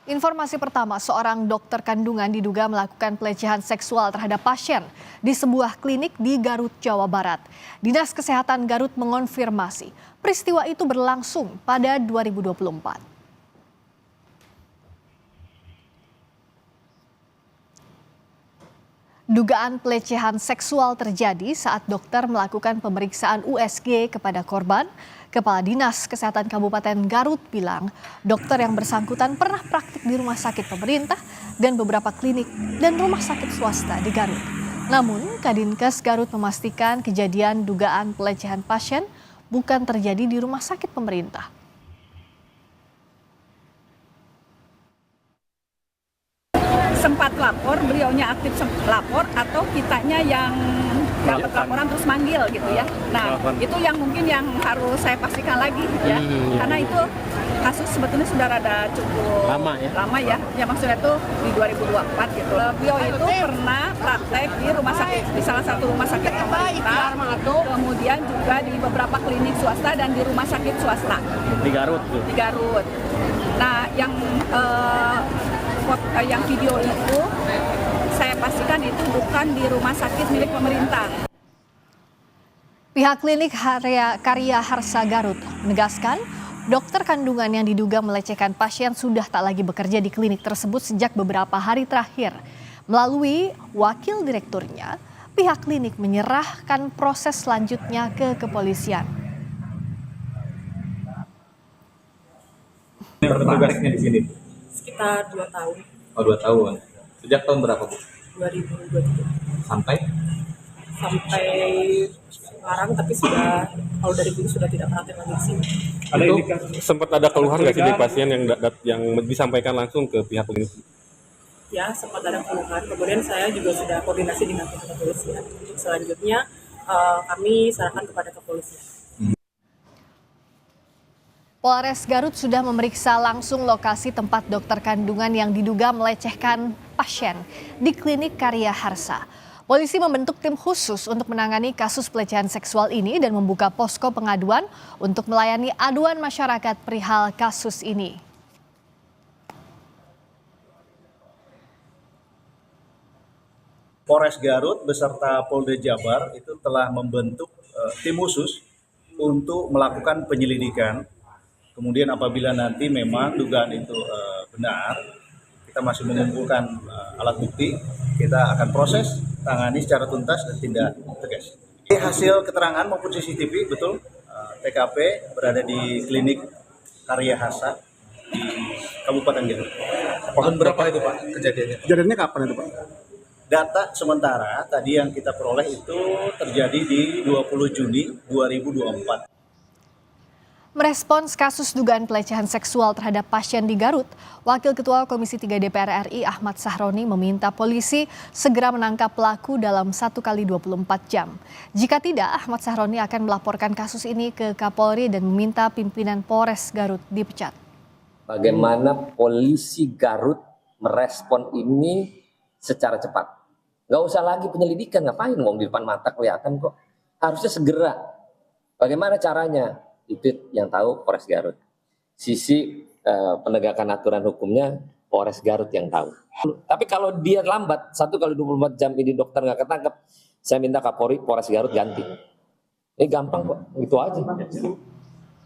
Informasi pertama, seorang dokter kandungan diduga melakukan pelecehan seksual terhadap pasien di sebuah klinik di Garut, Jawa Barat. Dinas Kesehatan Garut mengonfirmasi peristiwa itu berlangsung pada 2024. Dugaan pelecehan seksual terjadi saat dokter melakukan pemeriksaan USG kepada korban. Kepala Dinas Kesehatan Kabupaten Garut bilang, dokter yang bersangkutan pernah praktik di rumah sakit pemerintah dan beberapa klinik dan rumah sakit swasta di Garut. Namun, Kadinkes Garut memastikan kejadian dugaan pelecehan pasien bukan terjadi di rumah sakit pemerintah. Sempat lapor, beliaunya aktif lapor atau kitanya yang dapat laporan terus manggil gitu ya. Nah, itu yang mungkin yang harus saya pastikan lagi ya. Karena itu kasus sebetulnya sudah rada cukup lama ya. Ya maksudnya itu di 2024 gitu. Beliau itu pernah praktek di rumah sakit, di salah satu rumah sakit pemerintah, kemudian juga di beberapa klinik swasta dan di rumah sakit swasta. Di Garut tuh. Di Garut. Nah, yang video itu saya pastikan itu bukan di rumah sakit milik pemerintah. Pihak klinik Karya Harsa Garut menegaskan dokter kandungan yang diduga melecehkan pasien sudah tak lagi bekerja di klinik tersebut sejak beberapa hari terakhir. Melalui wakil direkturnya, pihak klinik menyerahkan proses selanjutnya ke kepolisian. Bertugasnya di sini? Sekitar 2 tahun. Oh, 2 tahun. Sejak tahun berapa, Bu? 2023. Sampai Sekarang, tapi kalau dari dulu sudah tidak praktek lagi di sini. Itu sempat ada keluhan nggak sih dari pasien yang disampaikan langsung ke pihak klinik? Ya, sempat ada keluhan. Kemudian saya juga sudah koordinasi dengan pihak kepolisian. Untuk selanjutnya kami serahkan kepada kepolisian. Polres Garut sudah memeriksa langsung lokasi tempat dokter kandungan yang diduga melecehkan pasien di klinik Karya Harsa. Polisi membentuk tim khusus untuk menangani kasus pelecehan seksual ini dan membuka posko pengaduan untuk melayani aduan masyarakat perihal kasus ini. Polres Garut beserta Polda Jabar itu telah membentuk tim khusus untuk melakukan penyelidikan. Kemudian apabila nanti memang dugaan itu benar, kita masih mengumpulkan alat bukti, kita akan proses, tangani secara tuntas dan tindak tegas. Hasil keterangan maupun CCTV betul, TKP berada di klinik Karya Harsa di Kabupaten Garut. tahun berapa itu, Pak, kejadiannya? Kejadiannya kapan itu, Pak? Data sementara tadi yang kita peroleh itu terjadi di 20 Juni 2024. Merespons kasus dugaan pelecehan seksual terhadap pasien di Garut, Wakil Ketua Komisi 3 DPR RI Ahmad Sahroni meminta polisi segera menangkap pelaku dalam 1 kali 24 jam. Jika tidak, Ahmad Sahroni akan melaporkan kasus ini ke Kapolri dan meminta pimpinan Polres Garut dipecat. Bagaimana polisi Garut merespon ini secara cepat. Nggak usah lagi penyelidikan, ngapain ngomong di depan mata kelihatan kok. Harusnya segera. Bagaimana caranya? Itu yang tahu Polres Garut. Sisi penegakan aturan hukumnya Polres Garut yang tahu. Tapi kalau dia lambat, 1 kali 24 jam ini dokter nggak ketangkep, saya minta Kapolri Polres Garut ganti. Ini gampang kok, itu aja.